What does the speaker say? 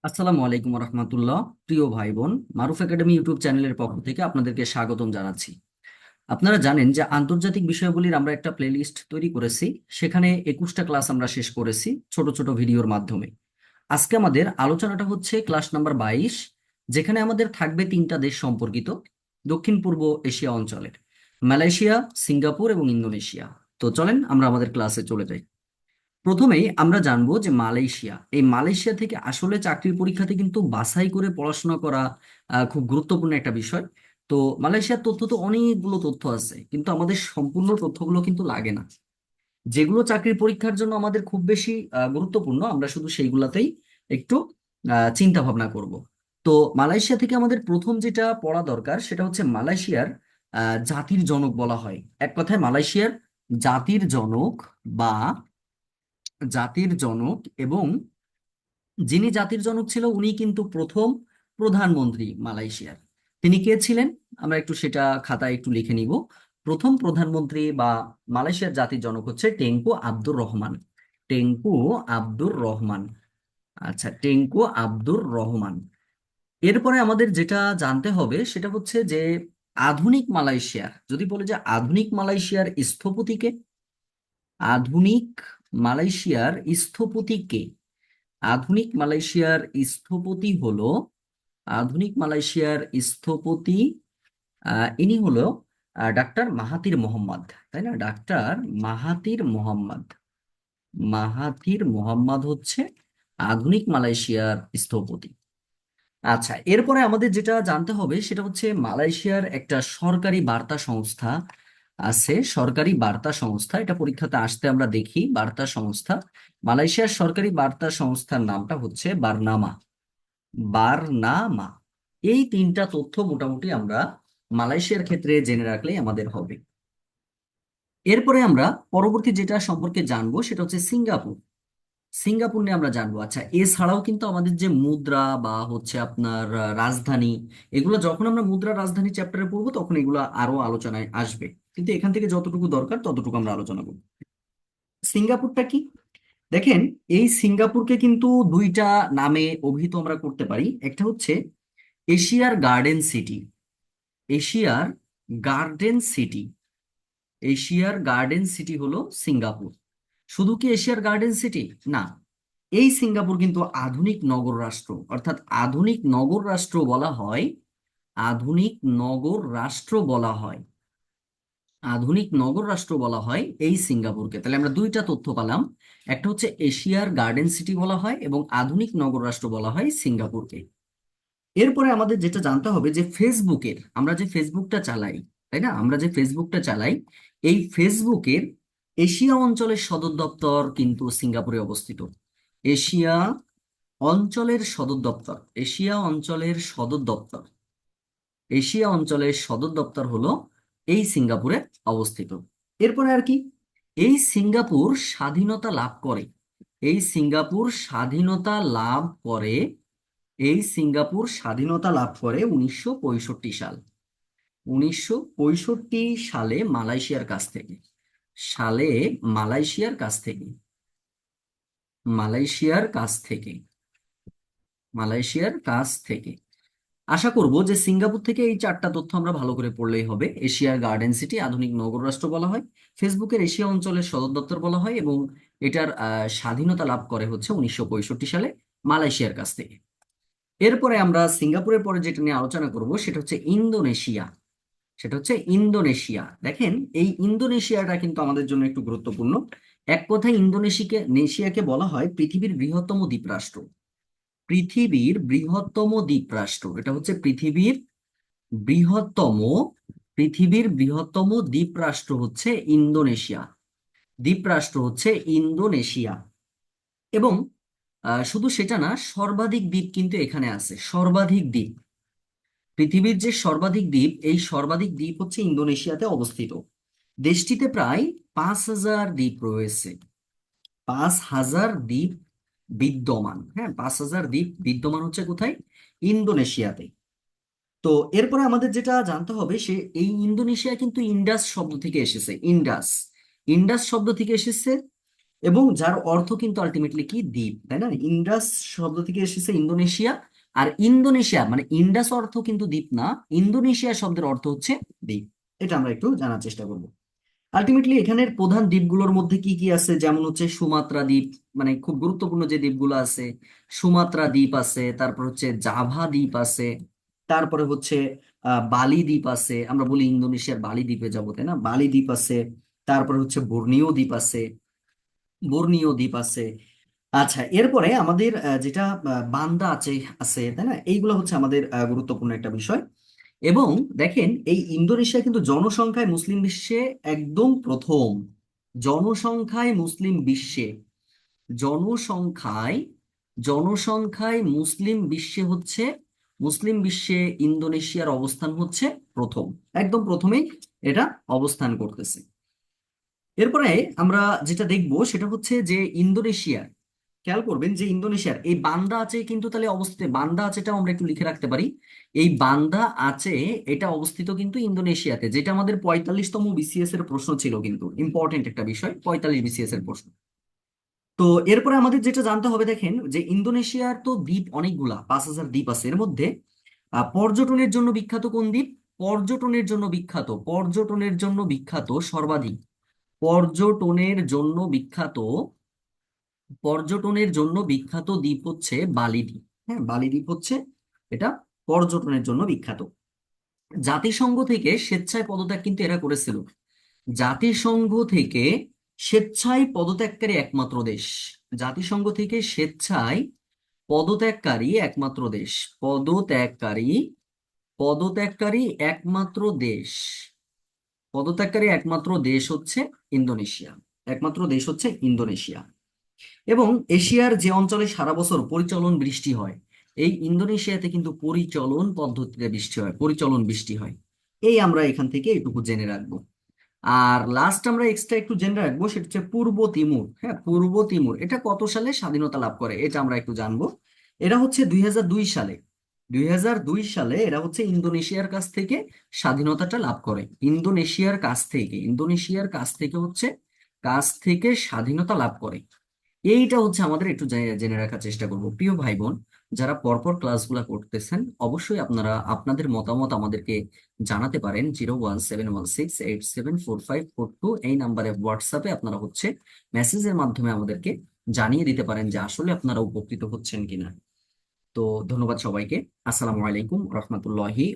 আসসালামু আলাইকুম রহমতুল্লাহ। প্রিয় ভাই বোন, মারুফ একাডেমি ইউটিউব চ্যানেলের পক্ষ থেকে আপনাদেরকে স্বাগতম জানাচ্ছি। আপনারা জানেন যে আন্তর্জাতিক বিষয়াবলীর আমরা একটা প্লেলিস্ট তৈরি করেছি। সেখানে 21টা ক্লাস আমরা শেষ করেছি ছোট ছোট ভিডিওর মাধ্যমে। আজকে আমাদের আলোচনাটা হচ্ছে ক্লাস নাম্বার 22, যেখানে আমাদের থাকবে 3টা দেশ সম্পর্কিত দক্ষিণ পূর্ব এশিয়া অঞ্চলের: মালয়েশিয়া, সিঙ্গাপুর এবং ইন্দোনেশিয়া। তো চলেন আমরা আমাদের ক্লাসে চলে যাই। প্রথমেই আমরা জানবো যে মালয়েশিয়া, এই মালয়েশিয়া থেকে আসলে চাকরির পরীক্ষাতে কিন্তু বাছাই করে পড়াশোনা করা খুব গুরুত্বপূর্ণ একটা বিষয়। তো মালয়েশিয়ার তথ্য তো অনেকগুলো তথ্য আছে, কিন্তু আমাদের সম্পূর্ণ তথ্যগুলো কিন্তু লাগে না। যেগুলো চাকরির পরীক্ষার জন্য আমাদের খুব বেশি গুরুত্বপূর্ণ, আমরা শুধু সেইগুলাতেই একটু চিন্তা ভাবনা করব। তো মালয়েশিয়া থেকে আমাদের প্রথম যেটা পড়া দরকার সেটা হচ্ছে মালয়েশিয়ার জাতির জনক বলা হয়। এক কথায় মালয়েশিয়ার জাতির জনক বা জাতির জনক, এবং যিনি জাতির জনক ছিল উনি কিন্তু প্রথম প্রধানমন্ত্রী মালয়েশিয়ার। তিনি কে ছিলেন? আমরা একটু সেটা খাতায় একটু লিখে নিব। প্রথম প্রধানমন্ত্রী বা মালয়েশিয়ার জাতির জনক হচ্ছে টেংকু আব্দুর রহমান। টেংকু আব্দুর রহমান। আচ্ছা, টেংকু আব্দুর রহমান। এরপরে আমাদের যেটা জানতে হবে সেটা হচ্ছে যে আধুনিক মালয়েশিয়ার, যদি বলে যে আধুনিক মালয়েশিয়ার স্থপতি কে? আধুনিক মালয়েশিয়ার স্থপতি কে? আধুনিক মালয়েশিয়ার স্থপতি হলো, আধুনিক মালয়েশিয়ার স্থপতি ইনি হলো ডাক্তার মাহাথির মোহাম্মদ, তাই না? Doctor Mahathir Mohamad. Mahathir Mohamad হচ্ছে আধুনিক মালয়েশিয়ার স্থপতি। আচ্ছা, এরপরে আমাদের যেটা জানতে হবে সেটা হচ্ছে মালয়েশিয়ার একটা সরকারি বার্তা সংস্থা আছে। সরকারি বার্তা সংস্থা, এটা পরীক্ষাতে আসতে আমরা দেখি বার্তা সংস্থা। মালয়েশিয়ার সরকারি বার্তা সংস্থার নামটা হচ্ছে বারনামা। বারনামা। এই 3টা তথ্য মোটামুটি আমরা মালয়েশিয়ার ক্ষেত্রে জেনে রাখলেই আমাদের হবে। এরপরে আমরা পরবর্তী যেটা সম্পর্কে জানবো সেটা হচ্ছে সিঙ্গাপুর। সিঙ্গাপুর নিয়ে আমরা জানবো। আচ্ছা, এছাড়াও কিন্তু আমাদের যে মুদ্রা বা হচ্ছে আপনার রাজধানী, এগুলো যখন আমরা মুদ্রা রাজধানী চ্যাপ্টারে পড়বো তখন এগুলো আরো আলোচনায় আসবে, কিন্তু এখান থেকে যতটুকু দরকার ততটুকু আমরা আলোচনা করব। সিঙ্গাপুরটা কি? দেখেন, এই সিঙ্গাপুরকে কিন্তু 2টা নামে অভিহিত আমরা করতে পারি। একটা হচ্ছে এশিয়ার গার্ডেন সিটি। এশিয়ার গার্ডেন সিটি। এশিয়ার গার্ডেন সিটি হলো সিঙ্গাপুর। শুধু কি এশিয়ার গার্ডেন সিটি? না, এই সিঙ্গাপুর কিন্তু আধুনিক নগর রাষ্ট্র, অর্থাৎ আধুনিক নগর রাষ্ট্র বলা হয়। আধুনিক নগর রাষ্ট্র বলা হয়। আধুনিক নগর রাষ্ট্র বলা হয় এই সিঙ্গাপুরকে। তাহলে আমরা 2টা তথ্য পেলাম। একটা হচ্ছে এশিয়ার গার্ডেন সিটি বলা হয় এবং আধুনিক নগর রাষ্ট্র বলা হয় সিঙ্গাপুরকে। এরপরে আমাদের যেটা জানতে হবে যে ফেসবুকের, আমরা যে ফেসবুকটা চালাই, তাই না? আমরা যে ফেসবুকটা চালাই, এই ফেসবুকের এশিয়া অঞ্চলের সদর দপ্তর কিন্তু সিঙ্গাপুরে অবস্থিত। এশিয়া অঞ্চলের সদর দপ্তর, এশিয়া অঞ্চলের সদর দপ্তর, এশিয়া অঞ্চলের সদর দপ্তর হলো এই সিঙ্গাপুরে অবস্থিত। এরপরে আর কি, এই সিঙ্গাপুর স্বাধীনতা লাভ করে। এই সিঙ্গাপুর স্বাধীনতা লাভ করে। এই সিঙ্গাপুর স্বাধীনতা লাভ করে 1965 সাল। 1965 সালে মালয়েশিয়ার কাছ থেকে। সালে মালয়েশিয়ার কাছ থেকে। মালয়েশিয়ার কাছ থেকে। মালয়েশিয়ার কাছ থেকে। আশা করব যে সিঙ্গাপুর থেকে এই 4টা তথ্য আমরা ভালো করে পড়লেই হবে। এশিয়ার গার্ডেন সিটি, আধুনিক নগর রাষ্ট্র বলা হয়, ফেসবুকের এশিয়া অঞ্চলের সদর দপ্তর বলা হয়, এবং এটার স্বাধীনতা লাভ করে হচ্ছে 1965 সালে মালয়েশিয়ার কাছ থেকে। এরপরে আমরা সিঙ্গাপুরের পরে যেটা নিয়ে আলোচনা করব সেটা হচ্ছে ইন্দোনেশিয়া। সেটা হচ্ছে ইন্দোনেশিয়া। দেখেন, এই ইন্দোনেশিয়াটা কিন্তু আমাদের জন্য একটু গুরুত্বপূর্ণ। এক কথায় নেশিয়াকে বলা হয় পৃথিবীর বৃহত্তম দ্বীপরাষ্ট্র। পৃথিবীর বৃহত্তম দ্বীপরাষ্ট্র, এটা হচ্ছে বৃহত্তম পৃথিবীর বৃহত্তম দ্বীপরাষ্ট্র হচ্ছে ইন্দোনেশিয়া। দ্বীপরাষ্ট্র হচ্ছে ইন্দোনেশিয়া। এবং শুধু সেটা না, সর্বাধিক দ্বীপ কিন্তু এখানে আছে। সর্বাধিক দ্বীপ, পৃথিবীর যে সর্বাধিক দ্বীপ, এই সর্বাধিক দ্বীপ হচ্ছে ইন্দোনেশিয়াতে অবস্থিত। দেশটিতে প্রায় 5,000 দ্বীপ রয়েছে। 5,000 দ্বীপ বিদ্যমান। হ্যাঁ, 5,000 দ্বীপ বিদ্যমান হচ্ছে কোথায়? ইন্দোনেশিয়াতে। তো এরপরে আমাদের যেটা জানতে হবে, সে এই ইন্দোনেশিয়া কিন্তু ইন্ডাস শব্দ থেকে এসেছে। ইন্ডাস, ইন্ডাস শব্দ থেকে এসেছে। এবং যার অর্থ কিন্তু আলটিমেটলি কি, দ্বীপ, তাই না? ইন্ডাস শব্দ থেকে এসেছে ইন্দোনেশিয়া, আর ইন্দোনেশিয়া মানে ইন্ডাস অর্থ কিন্তু দ্বীপ না, ইন্দোনেশিয়া শব্দের অর্থ হচ্ছে দ্বীপ। এটা আমরা একটু জানার চেষ্টা করব। আলটিমেটলি এখানের প্রধান দ্বীপগুলোর মধ্যে কি কি আছে, যেমন হচ্ছে সুমাত্রা দ্বীপ, মানে খুব গুরুত্বপূর্ণ যে দ্বীপগুলো আছে, সুমাত্রা দ্বীপ আছে, তারপর হচ্ছে জাভা দ্বীপ আছে, তারপরে হচ্ছে বালি দ্বীপ আছে, আমরা বলি ইন্দোনেশিয়ার বালি দ্বীপে যাবো, তাই না? বালি দ্বীপ আছে, তারপরে হচ্ছে বর্নিও দ্বীপ আছে, বর্নিও দ্বীপ আছে। আচ্ছা, এরপরে আমাদের যেটা বান্দা আছে আছে, তাই না? এইগুলো হচ্ছে আমাদের গুরুত্বপূর্ণ একটা বিষয়। এবং দেখেন, এই ইন্দোনেশিয়া কিন্তু জনসংখ্যায় মুসলিম বিশ্বে একদম প্রথম। জনসংখ্যায় মুসলিম বিশ্বে, জনসংখ্যায় জনসংখ্যায় মুসলিম বিশ্বে হচ্ছে, মুসলিম বিশ্বে ইন্দোনেশিয়ার অবস্থান হচ্ছে প্রথম, একদম প্রথমেই এটা অবস্থান করতেছে। এরপরে আমরা যেটা দেখবো সেটা হচ্ছে যে ইন্দোনেশিয়ার, খেয়াল করবেন যে ইন্দোনেশিয়ার এই বান্দা আছে কিন্তু তাহলে অবস্থিত, বান্দা আছেটাও আমরা একটু লিখে রাখতে পারি। এই বান্দা আছে এটা অবস্থিত কিন্তু ইন্দোনেশিয়াতে, যেটা আমাদের 45তম বিসিএস এর প্রশ্ন ছিল, কিন্তু ইম্পর্টেন্ট একটা বিষয়, 45 বিসিএস এর প্রশ্ন। তো এরপরে আমাদের যেটা জানতে হবে, দেখেন যে ইন্দোনেশিয়ার তো দ্বীপ অনেকগুলা, 5,000 দ্বীপ আছে। এর মধ্যে পর্যটনের জন্য বিখ্যাত কোন দ্বীপ? পর্যটনের জন্য বিখ্যাত, পর্যটনের জন্য বিখ্যাত সর্বাধিক, পর্যটনের জন্য বিখ্যাত, পর্যটনের জন্য বিখ্যাত দ্বীপ হচ্ছে বালি দ্বীপ। হ্যাঁ, বালি দ্বীপ হচ্ছে এটা পর্যটনের জন্য বিখ্যাত। জাতিসংঘ থেকে স্বেচ্ছায় পদত্যাগ কিন্তু এরা করেছিল, জাতিসংঘ থেকে স্বেচ্ছায় পদত্যাগকারী একমাত্র দেশ, জাতিসংঘ থেকে স্বেচ্ছায় পদত্যাগকারী একমাত্র দেশ, পদত্যাগকারী, পদত্যাগকারী একমাত্র দেশ, পদত্যাগকারী একমাত্র দেশ হচ্ছে ইন্দোনেশিয়া, একমাত্র দেশ হচ্ছে ইন্দোনেশিয়া। এবং এশিয়ার যে অঞ্চলে সারা বছর পরিচলন বৃষ্টি হয়, এই ইন্দোনেশিয়াতে কিন্তু পরিচলন পদ্ধতিতে বৃষ্টি হয়, পরিচলন বৃষ্টি হয়। এই আমরা এখান থেকে এটুকু জেনে রাখবো। আর লাস্ট আমরা এক্সট্রা একটু জেনে রাখবো, সেটা হচ্ছে পূর্ব তিমুর। হ্যাঁ, পূর্ব তিমুর এটা কত সালে স্বাধীনতা লাভ করে, এটা আমরা একটু জানবো। এরা হচ্ছে 2002 সালে, 2002 সালে এরা হচ্ছে ইন্দোনেশিয়ার কাছ থেকে স্বাধীনতাটা লাভ করে, ইন্দোনেশিয়ার কাছ থেকে, ইন্দোনেশিয়ার কাছ থেকে হচ্ছে, কাছ থেকে স্বাধীনতা লাভ করে। এইটা হচ্ছে আমাদের একটু জেনে রাখার চেষ্টা করব। প্রিয় ভাই বোন, যারা পরপর ক্লাসগুলো করতেছেন, অবশ্যই আপনারা আপনাদের মতামত আমাদেরকে জানাতে পারেন 01716874542 এই নাম্বারে হোয়াটসঅ্যাপে আপনারা হচ্ছে মেসেজের মাধ্যমে আমাদেরকে জানিয়ে দিতে পারেন যে আসলে আপনারা উপকৃত হচ্ছেন কিনা। তো ধন্যবাদ সবাইকে। আসসালামু আলাইকুম রহমতুল্লাহি